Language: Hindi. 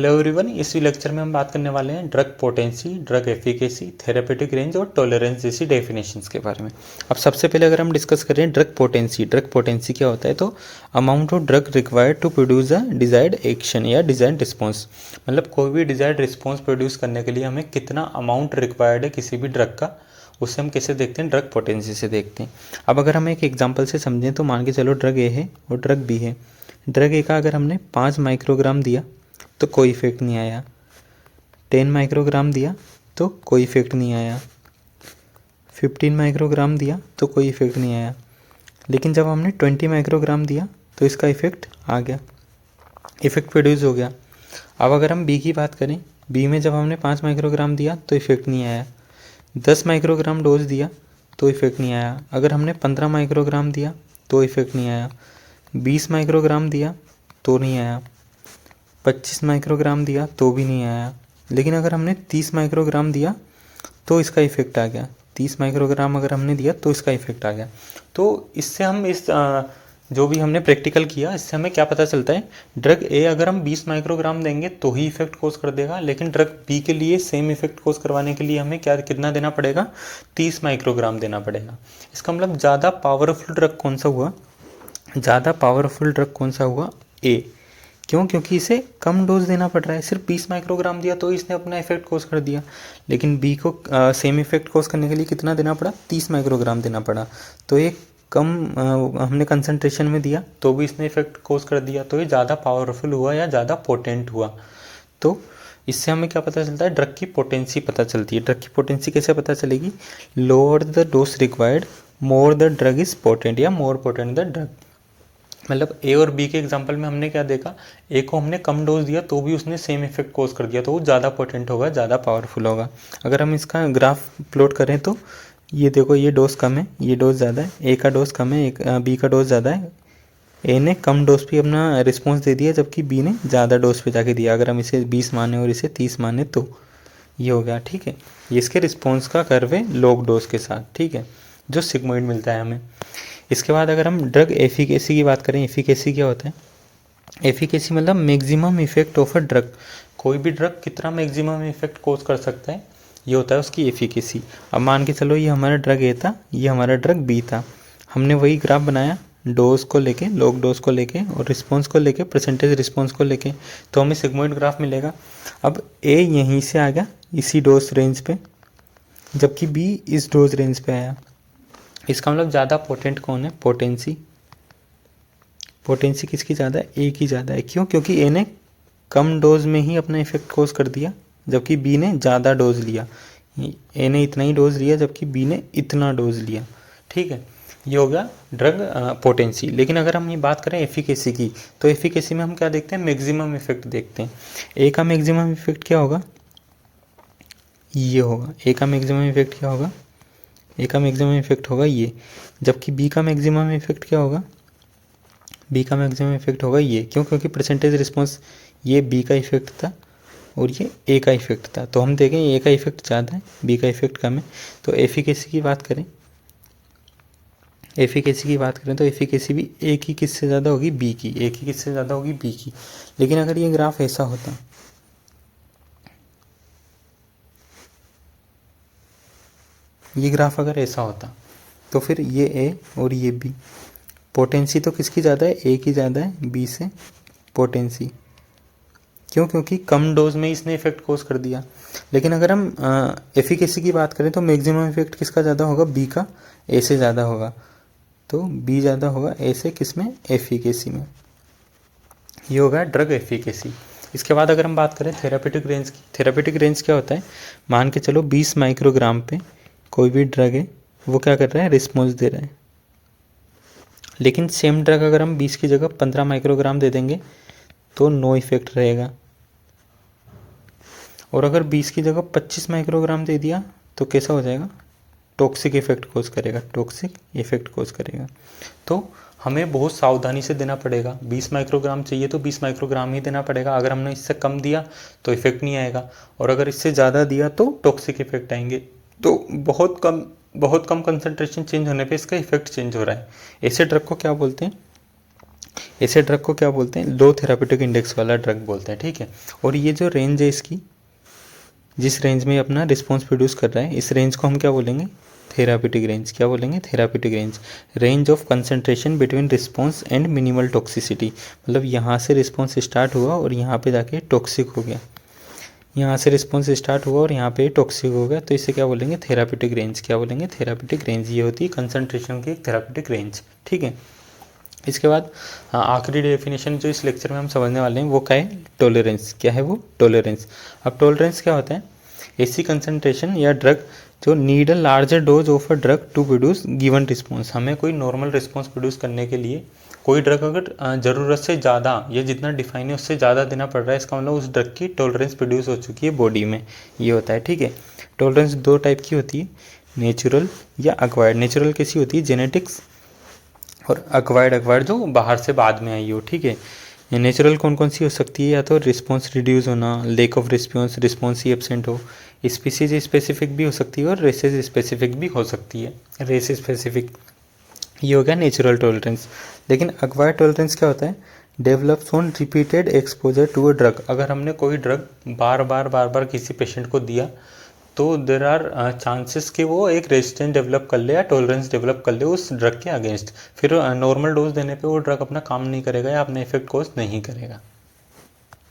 हेलो एवरीवन, इस लेक्चर में हम बात करने वाले हैं drug potency, drug efficacy, therapeutic range और टॉलरेंस जैसी डेफिनेशंस के बारे में। अब सबसे पहले अगर हम डिस्कस करें ड्रग पोटेंसी क्या होता है, तो amount of drug required to produce a desired action या डिजायर्ड रिस्पॉन्स। मतलब कोई भी डिजायर्ड रिस्पॉन्स प्रोड्यूस करने के लिए हमें कितना अमाउंट रिक्वायर्ड है किसी भी ड्रग का, उससे हम कैसे देखते हैं, ड्रग पोटेंसी से देखते हैं। अब अगर हम एक एग्जाम्पल से समझें तो मान के चलो ड्रग ए है और ड्रग बी है। ड्रग ए का अगर हमने 5 माइक्रोग्राम दिया तो कोई इफेक्ट नहीं आया, 10 माइक्रोग्राम दिया तो कोई इफेक्ट नहीं आया, 15 माइक्रोग्राम दिया तो कोई इफेक्ट नहीं आया। लेकिन जब हमने 20 माइक्रोग्राम दिया तो इसका इफेक्ट आ गया, इफेक्ट प्रोड्यूस हो गया। अब अगर हम बी की बात करें, बी में जब हमने 5 माइक्रोग्राम दिया तो इफेक्ट नहीं आया, 10 माइक्रोग्राम डोज दिया तो इफेक्ट नहीं आया, अगर हमने 15 माइक्रोग्राम दिया तो इफेक्ट नहीं आया, 20 माइक्रोग्राम दिया तो नहीं आया, 25 माइक्रोग्राम दिया तो भी नहीं आया। लेकिन अगर हमने 30 माइक्रोग्राम दिया तो इसका इफेक्ट आ गया, 30 माइक्रोग्राम अगर हमने दिया तो इसका इफेक्ट आ गया। तो इससे हम जो भी हमने प्रैक्टिकल किया, इससे हमें क्या पता चलता है, ड्रग ए अगर हम 20 माइक्रोग्राम देंगे तो ही इफेक्ट कोज कर देगा, लेकिन ड्रग बी के लिए सेम इफेक्ट कोज करवाने के लिए हमें कितना देना पड़ेगा, 30 माइक्रोग्राम देना पड़ेगा। इसका मतलब ज़्यादा पावरफुल ड्रग कौन सा हुआ, ए। क्यों? क्योंकि इसे कम डोज देना पड़ रहा है, सिर्फ 20 माइक्रोग्राम दिया तो इसने अपना इफेक्ट कोज कर दिया। लेकिन बी को सेम इफेक्ट कोज करने के लिए कितना देना पड़ा, 30 माइक्रोग्राम देना पड़ा। तो ये कम हमने कंसंट्रेशन में दिया तो भी इसने इफेक्ट कोज कर दिया, तो ये ज़्यादा पावरफुल हुआ या ज़्यादा पोटेंट हुआ। तो इससे हमें क्या पता चलता है, ड्रग की पोटेंसी पता चलती है। ड्रग की पोटेंसी कैसे पता चलेगी, lower the dose required more the drug is potent या मोर पोटेंट द ड्रग। मतलब ए और बी के एग्जांपल में हमने क्या देखा, ए को हमने कम डोज दिया तो भी उसने सेम इफेक्ट कोज कर दिया, तो वो ज़्यादा पोटेंट होगा, ज़्यादा पावरफुल होगा। अगर हम इसका ग्राफ प्लॉट करें तो ये देखो, ये डोज कम है, ये डोज ज़्यादा है, ए का डोज कम है, बी का डोज ज़्यादा है। ए ने कम डोज पे अपना रिस्पॉन्स दे दिया जबकि बी ने ज़्यादा डोज पे जाके दिया। अगर हम इसे 20 माने और इसे 30 माने तो ये हो गया, ठीक है। ये इसके रिस्पॉन्स का कर्व है लॉग डोज के साथ, ठीक है, जो सिग्मोइड मिलता है हमें। इसके बाद अगर हम ड्रग एफिकेसी की बात करें, एफिकेसी क्या होता है, एफिकेसी मतलब maximum effect of a drug. कोई भी ड्रग कितना मैक्सिमम इफेक्ट कोज कर सकता है, ये होता है उसकी एफिकेसी। अब मान के चलो ये हमारा ड्रग ए था, ये हमारा ड्रग बी था, हमने वही ग्राफ बनाया डोज को लेके, लॉग डोज को लेके और रिस्पॉन्स को लेके, परसेंटेज रिस्पॉन्स को लेके, तो हमें सिग्मोइड ग्राफ मिलेगा। अब ए यहीं से आ गया इसी डोज रेंज पे, जबकि बी इस डोज रेंज पे आया। इसका मतलब ज़्यादा पोटेंट कौन है, पोटेंसी किसकी ज़्यादा है, ए की ज़्यादा है। क्यों? क्योंकि ए ने कम डोज में ही अपना इफेक्ट कोज कर दिया जबकि बी ने ज़्यादा डोज लिया। ए ने इतना ही डोज लिया जबकि बी ने इतना डोज लिया, ठीक है। ये हो गया ड्रग पोटेंसी। लेकिन अगर हम ये बात करें एफिकेसी की, तो एफिकेसी में हम क्या देखते हैं, मैक्सिमम इफेक्ट देखते हैं। ए का मैक्सिमम इफेक्ट क्या होगा, ये होगा, ए का मैक्सिमम इफेक्ट क्या होगा, ए का मैक्सिमम इफेक्ट होगा ये। जबकि बी का मैक्सिमम इफेक्ट क्या होगा, बी का मैक्सिमम इफेक्ट होगा ये। क्यों? क्योंकि परसेंटेज रिस्पॉन्स ये बी का इफेक्ट था और ये ए का इफेक्ट था, तो हम देखें ए का इफेक्ट ज़्यादा है, बी का इफेक्ट कम है। तो एफिकेसी की बात करें, तो एफिकेसी भी ए की किससे ज़्यादा होगी, बी की, ए की किससे ज़्यादा होगी, बी की। लेकिन अगर ये ग्राफ ऐसा होता, ये ग्राफ अगर ऐसा होता तो फिर ये ए और ये बी, पोटेंसी तो किसकी ज़्यादा है, ए की ज़्यादा है बी से पोटेंसी। क्यों? क्योंकि कम डोज में इसने इफेक्ट कोज कर दिया। लेकिन अगर हम एफिकेसी की बात करें तो मैक्सिमम इफेक्ट किसका ज़्यादा होगा, बी का ए से ज़्यादा होगा। तो बी ज़्यादा होगा ए से, किसमें, एफिकेसी में। ये होगा ड्रग एफिकेसी। इसके बाद अगर हम बात करें थेरापेटिक रेंज की, थेरापेटिक रेंज क्या होता है, मान के चलो 20 माइक्रोग्राम पे कोई भी ड्रग है, वो क्या कर रहा है, रिस्पॉन्स दे रहा है। लेकिन सेम ड्रग अगर हम 20 की जगह 15 माइक्रोग्राम दे देंगे तो नो इफेक्ट रहेगा, और अगर 20 की जगह 25 माइक्रोग्राम दे दिया तो कैसा हो जाएगा, टॉक्सिक इफेक्ट कोज करेगा, तो हमें बहुत सावधानी से देना पड़ेगा। 20 माइक्रोग्राम चाहिए तो 20 माइक्रोग्राम ही देना पड़ेगा। अगर हमने इससे कम दिया तो इफेक्ट नहीं आएगा, और अगर इससे ज़्यादा दिया तो टॉक्सिक इफेक्ट आएंगे। तो बहुत कम कंसंट्रेशन चेंज होने पे इसका इफेक्ट चेंज हो रहा है। ऐसे ड्रग को क्या बोलते हैं, ऐसे ड्रग को क्या बोलते हैं, लो थेरापेटिक इंडेक्स वाला ड्रग बोलते हैं, ठीक है। और ये जो रेंज है इसकी, जिस रेंज में अपना रिस्पॉन्स प्रोड्यूस कर रहा है, इस रेंज को हम क्या बोलेंगे, थेरापेटिक रेंज। क्या बोलेंगे, therapeutic range. Range of concentration between response and minimal toxicity, मतलब यहाँ से रिस्पॉन्स स्टार्ट हुआ और यहाँ पे जाके टॉक्सिक हो गया, यहाँ से रिस्पॉन्स स्टार्ट हुआ और यहाँ पे टॉक्सिक हो गया, तो इसे क्या बोलेंगे, थेरापेटिक रेंज। क्या बोलेंगे, थेरापेटिक रेंज। ये होती है कंसंट्रेशन की एक थेरापेटिक रेंज, ठीक है। इसके बाद आखिरी डेफिनेशन जो इस लेक्चर में हम समझने वाले हैं वो क्या है, टॉलरेंस। क्या है वो, टॉलरेंस। अब टॉलरेंस क्या होता है, ऐसी कंसंट्रेशन या ड्रग जो need a larger dose of a drug to produce given response. हमें कोई नॉर्मल रिस्पॉन्स प्रोड्यूस करने के लिए कोई ड्रग अगर ज़रूरत से ज़्यादा या जितना डिफाइन है उससे ज़्यादा देना पड़ रहा है, इसका मतलब उस ड्रग की टॉलरेंस प्रोड्यूस हो चुकी है बॉडी में, ये होता है, ठीक है। टॉलरेंस दो टाइप की होती है, नेचुरल या अक्वायर्ड। नेचुरल कैसी होती है, जेनेटिक्स, और अक्वायर्ड जो बाहर से बाद में आई हो, ठीक है। नेचुरल कौन कौन सी हो सकती है, या तो रिस्पॉन्स रिड्यूस होना, lake of response, response he absent हो, स्पीसीज स्पेसिफिक भी हो सकती है और रेसेस स्पेसिफिक भी हो सकती है, रेस स्पेसिफिक। ये हो गया नेचुरल टॉलरेंस। लेकिन अक्वायर्ड टॉलरेंस क्या होता है, develops on repeated exposure to a drug. अगर हमने कोई ड्रग बार बार किसी पेशेंट को दिया तो देर आर चांसेस कि वो एक रेजिस्टेंस डेवलप कर ले या टॉलरेंस डेवलप कर ले उस ड्रग के अगेंस्ट। फिर नॉर्मल डोज देने पे वो ड्रग अपना काम नहीं करेगा या अपना इफेक्ट कोज नहीं करेगा।